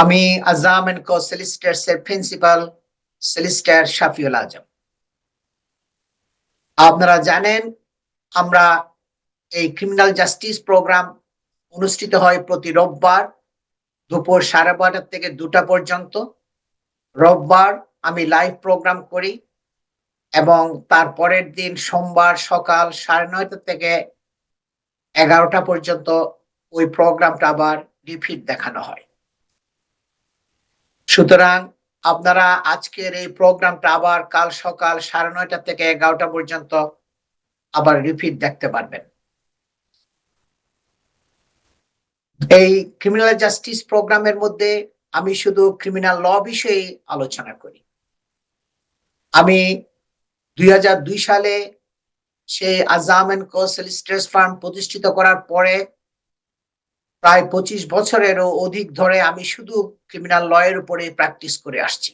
আমি আজাম and co solicitors এর principal solicitor Shafiul আজম। আপনারা জানেন আমরা এই ক্রিমিনাল জাস্টিস প্রোগ্রাম অনুষ্ঠিত হয় প্রতি রোববার দুপুর 12:30 থেকে 2টা পর্যন্ত। রোববার আমি লাইভ প্রোগ্রাম করি এবং তার পরের দিন সোমবার সকাল 9:30 থেকে 11টা পর্যন্ত ওই প্রোগ্রামটা আবার রিপিট দেখানো হয়। সুতরাং আপনারা আজকের এই প্রোগ্রামটা আবার কাল সকাল 9:30 থেকে 11টা পর্যন্ত আবার রিপিট দেখতে পারবেন। এই ক্রিমিনাল জাস্টিস প্রোগ্রামের মধ্যে আমি শুধু ক্রিমিনাল ল বিষয়ে আলোচনা করি। আমি 2002 সালে সেই আজাম এন্ড কো সলিসিটার্স ফার্ম প্রতিষ্ঠিত করার পরে প্রায় 25 বছরেরও অধিক ধরে আমি শুধু ক্রিমিনাল ল এর উপরে প্র্যাকটিস করে আসছি।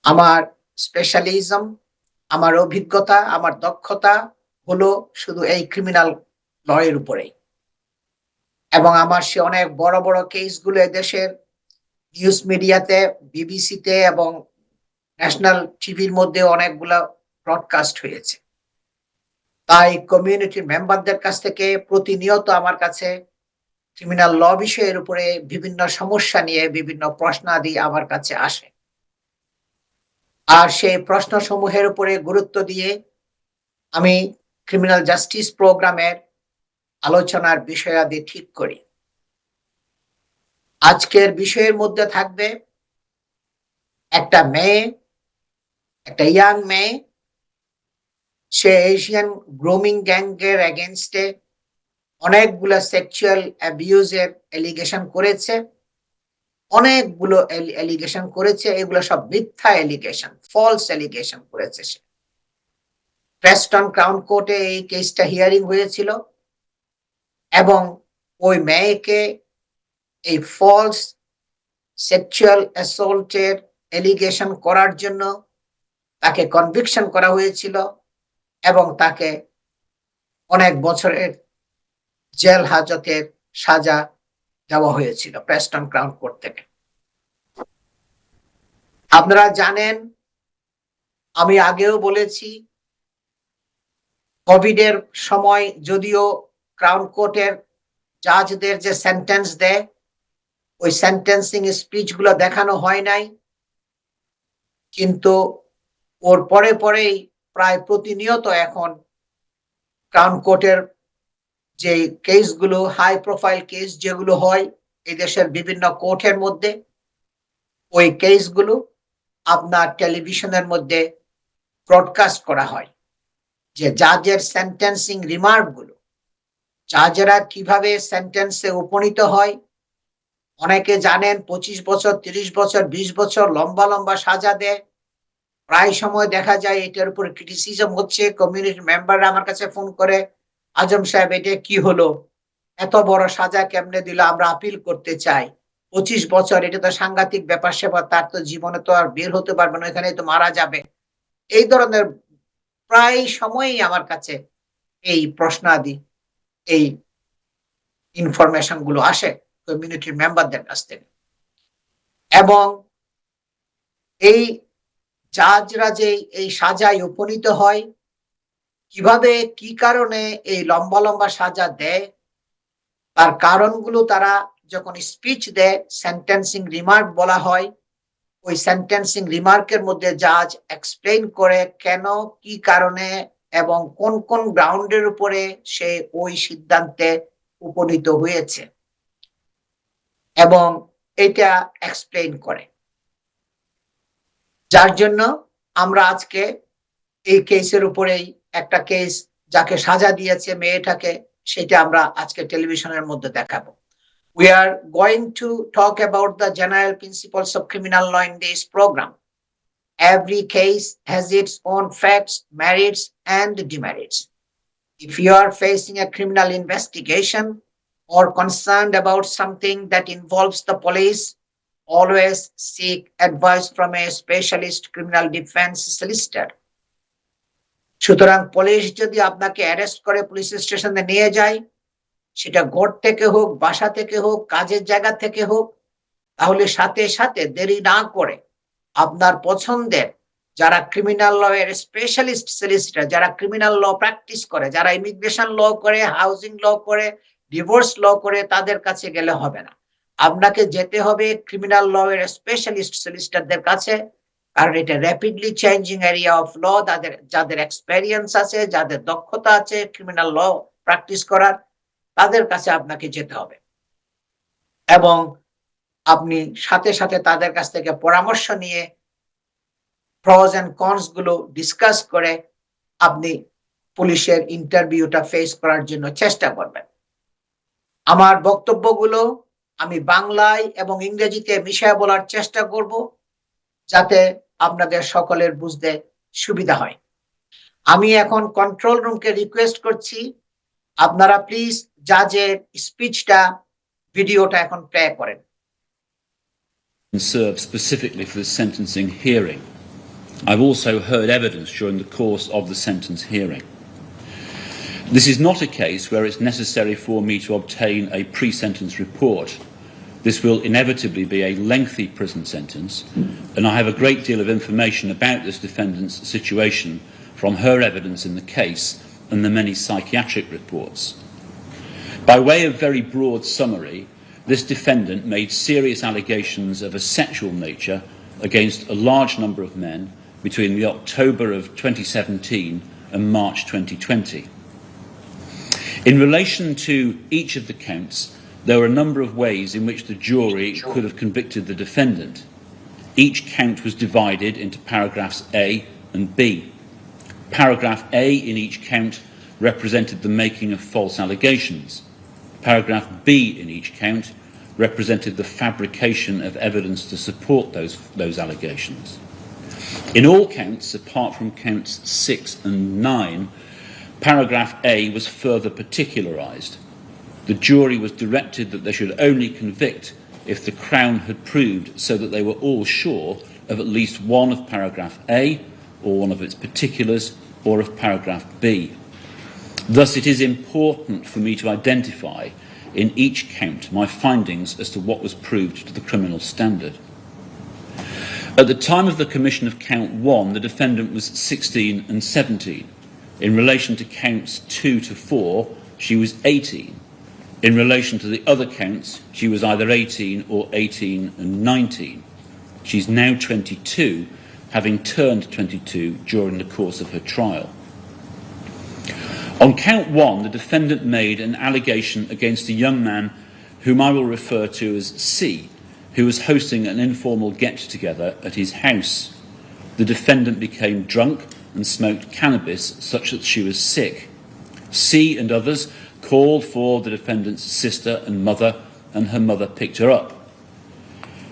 আমার স্পেশালিজম, আমার অভিজ্ঞতা, আমার দক্ষতা হলো শুধু এই ক্রিমিনাল ল এর উপরেই। এবং আমার সে অনেক বড় বড় কেসগুলো দেশের নিউজ মিডিয়াতে, বিবিসিতে এবং ন্যাশনাল টিভির মধ্যে অনেকগুলো ব্রডকাস্ট হয়েছে। তাই কমিউনিটির মেম্বারদের কাছ থেকে প্রতিনিয়ত আমার কাছে ক্রিমিনাল ল বিষয়ের উপরে বিভিন্ন সমস্যা নিয়ে বিভিন্ন প্রশ্নাদি আমার কাছে আসে। আর সেই প্রশ্ন সমূহের উপরে গুরুত্ব দিয়ে আমি ক্রিমিনাল জাস্টিস প্রোগ্রামের আলোচনার বিষয়াদি ঠিক করি। আজকের বিষয়ের মধ্যে থাকবে একটা মেয়ে, একটা ইয়াং মেয়ে, সে এশিয়ান গ্রুমিং গ্যাংয়ের এগেইনস্টে অনেকগুলো সেক্সুয়াল অ্যাবিউজের এলিগেশন করেছে, অনেকগুলো এলিগেশন করেছে। এগুলো সব মিথ্যা এলিগেশন, ফলস এলিগেশন করেছে সে। প্রেস্টন ক্রাউন কোর্টে এই কেসটা হিয়ারিং হয়েছিল এবং ওই মেয়েকে এই ফলস সেক্সুয়াল অ্যাসল্টের এলিগেশন করার জন্য তাকে কনভিকশন করা হয়েছিল এবং তাকে অনেক বছরের জেল হাজতের সাজা দেওয়া হয়েছিল প্রেস্টন ক্রাউন কোর্ট থেকে। আপনারা জানেন, আমি আগেও বলেছি, কোভিডের সময় যদিও ক্রাউন কোর্টের জাজদের যে সেন্টেন্স দেয় ওই সেন্টেন্সিং স্পিচ গুলো দেখানো হয় নাই, কিন্তু ওর পরে পরেই প্রায় প্রতিনিয়ত এখন ক্রাউন কোর্টের যে কেসগুলো, হাই প্রোফাইল কেস যেগুলো হয় এই দেশের বিভিন্ন কোর্টের মধ্যে, ওই কেসগুলো আপনার টেলিভিশনের মধ্যে ব্রডকাস্ট করা হয়। যে জাজের সেন্টেন্সিং রিমার্ক গুলো, জাজেরা কিভাবে সেন্টেন্সে উপনীত হয়। অনেকে জানেন 25 বছর, 30 বছর, 20 বছর লম্বা লম্বা সাজা দেয়। প্রায় সময় দেখা যায় এটার উপর ক্রিটিসিজম হচ্ছে। কমিউনিটি মেম্বাররা আমার কাছে ফোন করে, আজম সাহেব এটা কি হলো, এত বড় সাজা কেমনে দিল, আমরা আপিল করতে চাই। 25 বছর, এটা তো সাংঘাতিক ব্যাপার স্যাপার, তার তো জীবনে তো আর বের হতে পারবে না, এখানে তো মারা যাবে। এই ধরনের প্রায় সময়ই আমার কাছে এই প্রশ্নাদি, এই ইনফরমেশন গুলো আসে কমিউনিটির মেম্বারদের কাছ থেকে। এবং এই জাজরা যে এই সাজায় উপনীত হয়, কিভাবে কি কারণে এই লম্বা লম্বা সাজা দেয়, তার কারণগুলো তারা যখন স্পিচ দেয়, সেন্টেন্সিং রিমার্ক বলা হয়, ওই সেন্টেন্সিং রিমার্কের মধ্যে জাজ এক্সপ্লেইন করে কেন, কি কারণে এবং কোন কোন গ্রাউন্ডের উপরে সে ওই সিদ্ধান্তে উপনীত হয়েছে এবং এটা এক্সপ্লেইন করে। যার জন্য আমরা আজকে এই কেসের উপরেই, একটা কেস যাকে সাজা দিয়েছে মেয়েটাকে, সেটা আমরা আজকে টেলিভিশনের মধ্যে দেখাবো। We are going to talk about the general principles of criminal law in this program. Every case has its own facts, merits, and demerits. If you are facing a criminal investigation or concerned about something that involves the police, always seek advice from a specialist criminal defense solicitor. সুতরাং police যদি আপনাকে arrest করে police স্টেশনে নিয়ে যায়, সেটা court থেকে হোক, বাসা থেকে হোক, কাজের জায়গা থেকে হোক, তাহলে সাথে সাথে দেরি না করে আপনার পছন্দের যারা ক্রিমিনাল ল এর স্পেশালিস্ট সলিসিটর, যারা ক্রিমিনাল ল প্র্যাকটিস করে, যারা ইমিগ্রেশন ল করে, হাউজিং ল করে, ডিভোর্স ল করে, তাদের কাছে গেলে হবে না। আপনাকে যেতে হবে ক্রিমিনাল ল এর স্পেশালিস্ট সলিসিটরদের কাছে, কারণ এটা rapidly changing area of law. যাদের এক্সপেরিয়েন্স আছে, যাদের দক্ষতা আছে ক্রিমিনাল ল প্র্যাকটিস করার, তাদের কাছে আপনাকে যেতে হবে এবং আপনি সাথে সাথে তাদের কাছ থেকে পরামর্শ নিয়ে প্রস এন্ড কনস গুলো ডিসকাস করে আপনি পুলিশের ইন্টারভিউটা ফেস করার জন্য চেষ্টা করবেন। আমার বক্তব্যগুলো আমি বাংলায় এবং ইংরেজিতে মিশিয়ে বলার চেষ্টা করব, যাতে আপনাদের সকলের বুঝতে সুবিধা হয়। আমি এখন কন্ট্রোল রুমকে রিকোয়েস্ট করছি, আপনারা প্লিজ জাজের স্পিচটা, ভিডিওটা এখন প্লে করেন। Served specifically for the sentencing hearing. I've also heard evidence during the course of the sentence hearing. This is not a case where it's necessary for me to obtain a pre-sentence report. This will inevitably be a lengthy prison sentence, and I have a great deal of information about this defendant's situation from her evidence in the case and the many psychiatric reports. By way of very broad summary, this defendant made serious allegations of a sexual nature against a large number of men between the October of 2017 and March 2020. In relation to each of the counts, there were a number of ways in which the jury could have convicted the defendant. Each count was divided into paragraphs A and B. Paragraph A in each count represented the making of false allegations. Paragraph B in each count represented the fabrication of evidence to support those allegations. In all counts, apart from counts 6 and 9, paragraph A was further particularised. The jury was directed that they should only convict if the Crown had proved so that they were all sure of at least one of paragraph A, or one of its particulars, or of paragraph B. Thus, it is important for me to identify in each count my findings as to what was proved to the criminal standard. At the time of the commission of count 1, the defendant was 16 and 17. In relation to counts 2 to 4, she was 18. In relation to the other counts, she was either 18 or 18 and 19. She's now 22, having turned 22 during the course of her trial. On count 1, the defendant made an allegation against a young man whom I will refer to as C, who was hosting an informal get-together at his house. The defendant became drunk and smoked cannabis such that she was sick. C and others called for the defendant's sister and mother, and her mother picked her up.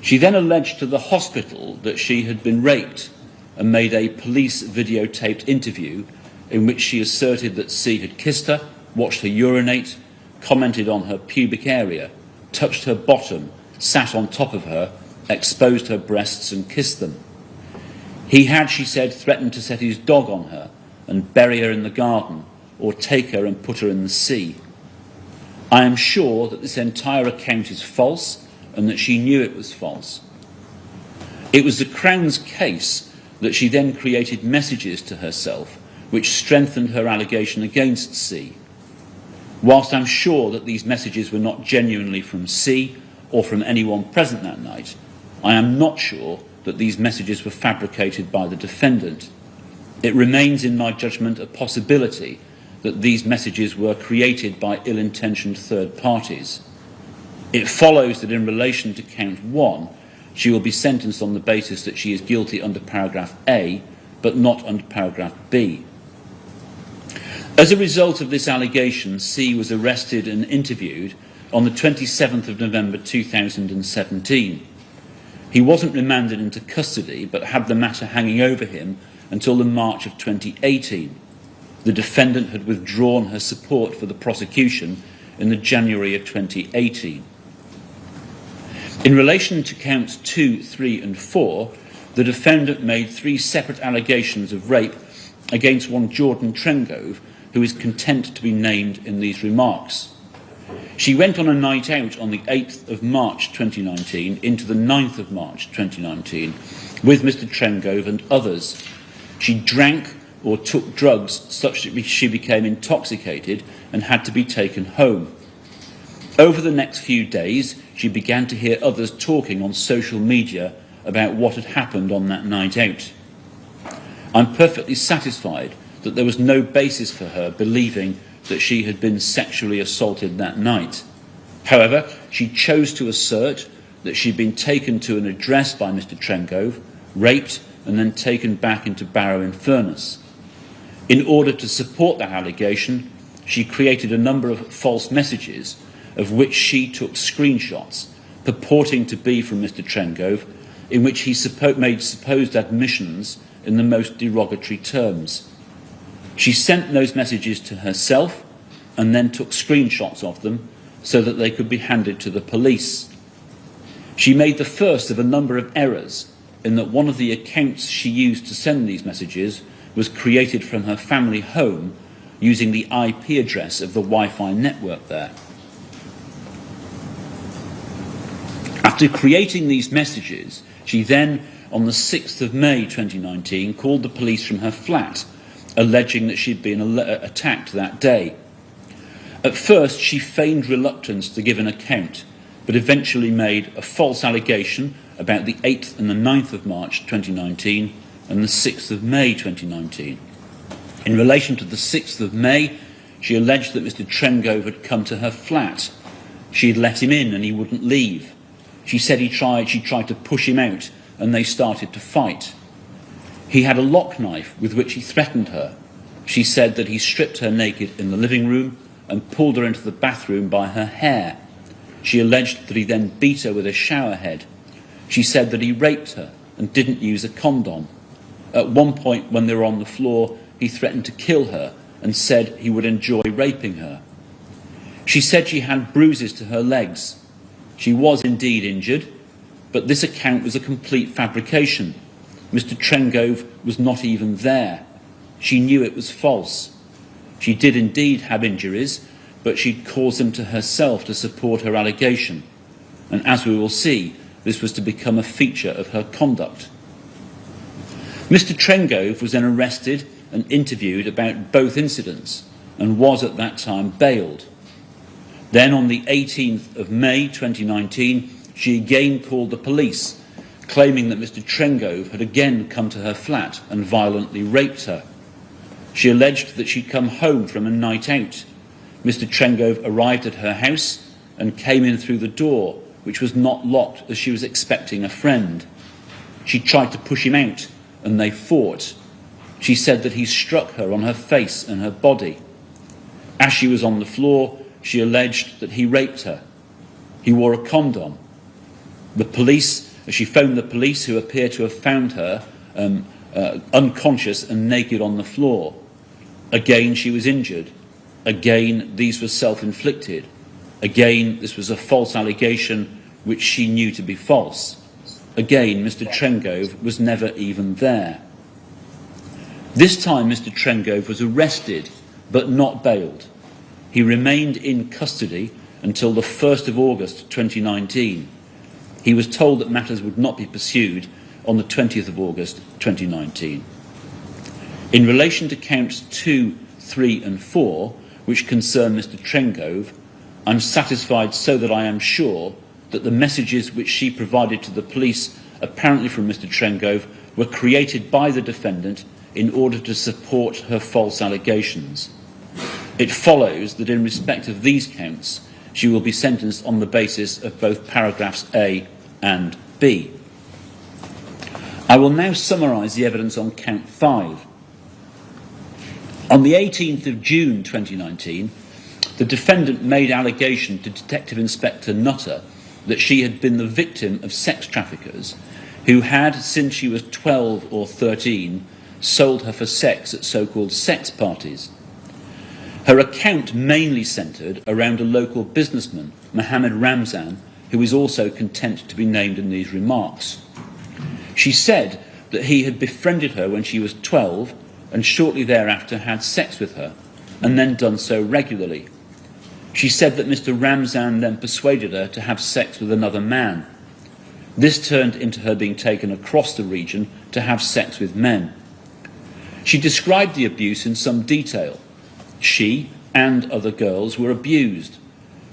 She then alleged to the hospital that she had been raped and made a police videotaped interview in which she asserted that C had kissed her, watched her urinate, commented on her pubic area, touched her bottom, sat on top of her, exposed her breasts and kissed them. He had, she said, threatened to set his dog on her and bury her in the garden, or take her and put her in the sea. I am sure that this entire account is false and that she knew it was false. It was the Crown's case that she then created messages to herself which strengthened her allegation against C. Whilst I'm sure that these messages were not genuinely from C or from anyone present that night, I am not sure that these messages were fabricated by the defendant. It remains in my judgment a possibility that these messages were created by ill-intentioned third parties. It follows that in relation to count 1, she will be sentenced on the basis that she is guilty under paragraph A, but not under paragraph B. As a result of this allegation, C was arrested and interviewed on the 27th of November 2017. He wasn't remanded into custody, but had the matter hanging over him until the March of 2018. The defendant had withdrawn her support for the prosecution in the January of 2018. In relation to counts 2, 3 and 4, the defendant made 3 separate allegations of rape against one Jordan Trengove, who is content to be named in these remarks. She went on a night out on the 8th of March 2019 into the 9th of March 2019 with Mr. Trengove and others. She drank or took drugs such that she became intoxicated and had to be taken home. Over the next few days, she began to hear others talking on social media about what had happened on that night out. I'm perfectly satisfied that there was no basis for her believing that she had been sexually assaulted that night. However, she chose to assert that she'd been taken to an address by Mr. Trengove, raped, and then taken back into Barrow-in-Furness. In order to support that allegation, she created a number of false messages, of which she took screenshots, purporting to be from Mr. Trengove, in which he made supposed admissions in the most derogatory terms. She sent those messages to herself and then took screenshots of them so that they could be handed to the police. She made the first of a number of errors in that one of the accounts she used to send these messages was created from her family home using the IP address of the Wi-Fi network there. After creating these messages, she then, on the 6th of May 2019, called the police from her flat, alleging that she'd been attacked that day. At first, she feigned reluctance to give an account, but eventually made a false allegation about the 8th and the 9th of March 2019 and the 6th of May 2019. In relation to the 6th of May, she alleged that Mr. Trengove had come to her flat. She had let him in and he wouldn't leave. She said she tried to push him out and they started to fight. He had a lock knife with which he threatened her. She said that he stripped her naked in the living room and pulled her into the bathroom by her hair. She alleged that he then beat her with a shower head. She said that he raped her and didn't use a condom. At one point, when they were on the floor, he threatened to kill her and said he would enjoy raping her. She said she had bruises to her legs. She was indeed injured, but this account was a complete fabrication. Mr. Trengove was not even there. She knew it was false. She did indeed have injuries, but she'd caused them to herself to support her allegation. And as we will see, this was to become a feature of her conduct. Mr. Trengove was then arrested and interviewed about both incidents and was at that time bailed. Then on the 18th of May 2019, she again called the police, claiming that Mr. Trengove had again come to her flat and violently raped her. She alleged that she'd come home from a night out. Mr. Trengove arrived at her house and came in through the door, which was not locked as she was expecting a friend. She tried to push him out and they fought. She said that he struck her on her face and her body. As she was on the floor, she alleged that he raped her. He wore a condom. She phoned the police, who appear to have found her unconscious and naked on the floor. Again, she was injured. Again, these were self-inflicted. Again, this was a false allegation which she knew to be false. Again, Mr. Trengove was never even there. This time, Mr. Trengove was arrested, but not bailed. He remained in custody until the 1st of August 2019. He was told that matters would not be pursued on the 20th of August 2019. In relation to counts 2, 3 and 4, which concern Mr. Trengove, I'm satisfied so that I am sure that the messages which she provided to the police, apparently from Mr. Trengove, were created by the defendant in order to support her false allegations. It follows that in respect of these counts, she will be sentenced on the basis of both paragraphs A and B. I will now summarise the evidence on count 5. On the 18th of June 2019, the defendant made allegation to Detective Inspector Nutter that she had been the victim of sex traffickers who had, since she was 12 or 13, sold her for sex at so-called sex parties. Her account mainly centred around a local businessman, Mohammed Ramzan, who is also content to be named in these remarks. She said that he had befriended her when she was 12 and shortly thereafter had sex with her, and then done so regularly. She said that Mr. Ramzan then persuaded her to have sex with another man. This turned into her being taken across the region to have sex with men. She described the abuse in some detail. She and other girls were abused.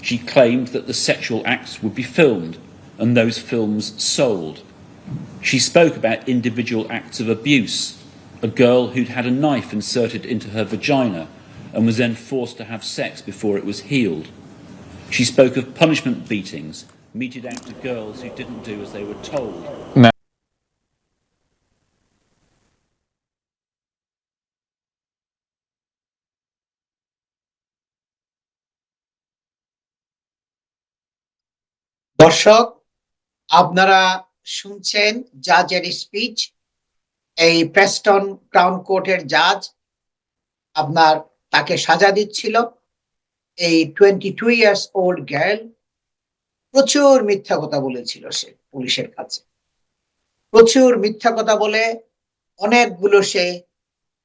She claimed that the sexual acts would be filmed and those films sold. She spoke about individual acts of abuse. A girl who'd had a knife inserted into her vagina and was then forced to have sex before it was healed. She spoke of punishment beatings meted out to girls who didn't do as they were told. দর্শক, আপনারা শুনছেন জাজের speech. এই Preston crown কোর্টের জাজ আপনার তাকে সাজা দিচ্ছিল। এই 22 ইয়ার্স ওল্ড গার্ল প্রচুর মিথ্যা কথা বলেছিল সে পুলিশের কাছে। প্রচুর মিথ্যা কথা বলে অনেকগুলো সে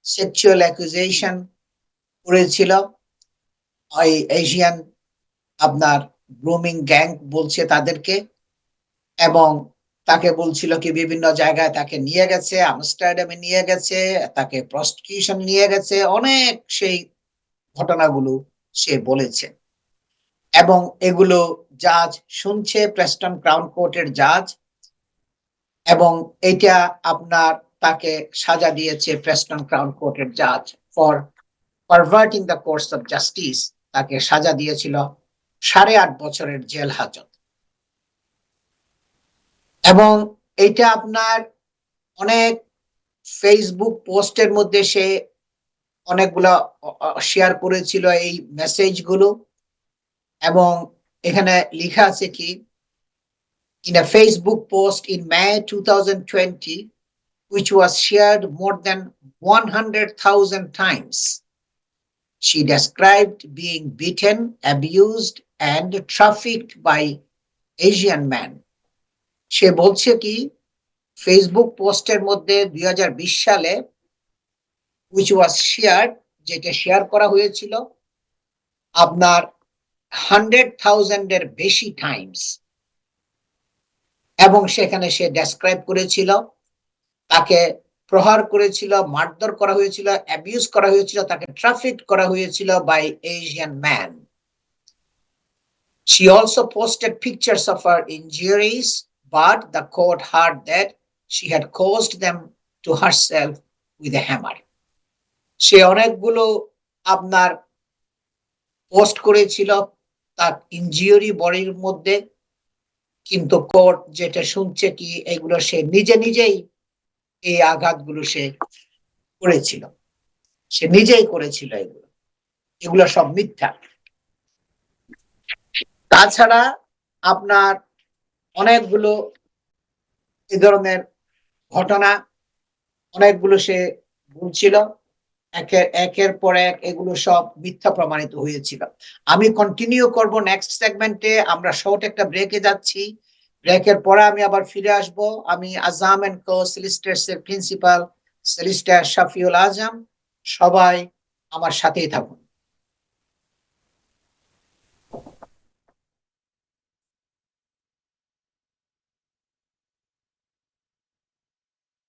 সেক্সুয়াল অ্যাকুজেশন করেছিল। ওই এশিয়ান আপনার গ্রুমিং গ্যাং বলছে তাদেরকে, এবং তাকে বলছিল কি বিভিন্ন জায়গায় তাকে নিয়ে গেছে, আমস্টারডামে নিয়ে গেছে, তাকে প্রসিকিউশন নিয়ে গেছে, অনেক সেই ঘটনাগুলো সে বলেছে। এবং এগুলো জাজ শুনছে, প্রেস্টন ক্রাউন কোর্টের জাজ, এবং এটা আপনার তাকে সাজা দিয়েছে প্রেস্টন ক্রাউন কোর্টের জাজ for perverting the course of justice. তাকে সাজা দিয়েছিল 8.5 বছরের জেল হাজত। এবং এটা আপনার অনেক ফেসবুক পোস্টের মধ্যে সে অনেকগুলা শেয়ার করেছিল এই মেসেজগুলো। এবং এখানে লেখা আছে কি, in a Facebook post in May 2020 which was shared more than 100,000 times, she described being beaten, abused and trafficked by Asian men. সে বলছে কি, ফেসবুক পোস্টের মধ্যে 2020 সালে which was shared, যেটা শেয়ার করা হয়েছিল আপনার 100,000 এর বেশি টাইমস। এবং সেখানে সে ডেসক্রাইব করেছিল তাকে প্রহার করেছিল, মারধর করা হয়েছিল, অ্যাবিউজ করা হয়েছিল, তাকে ট্রাফিক করা হয়েছিল by Asian man. She also posted pictures of her injuries, but the court heard that she had caused them to herself with a hammer. সে অনেকগুলো আপনার পোস্ট করেছিল তার ইনজিউরি বডির মধ্যে, কিন্তু কোর্ট যেটা শুনছে কি এগুলো সে নিজেই এই আঘাতগুলো সে করেছিল, সে নিজেই করেছিল। এগুলো সব মিথ্যা। তাছাড়া আপনার অনেকগুলো এই ধরনের ঘটনা অনেকগুলো সে বলছিল, একের পর এক এগুলো সব মিথ্যা প্রমাণিত হয়েছিল। আমি কন্টিনিউ করব নেক্সট সেগমেন্টে। আমরা শর্ট একটা ব্রেকে যাচ্ছি, ব্রেকের পরে আমি আবার ফিরে আসব। আমি আজাম এন্ড কো সলিসিটার্স এর প্রিন্সিপাল সলিসিটার শাফিউল আজম। সবাই আমার সাথেই থাকুন।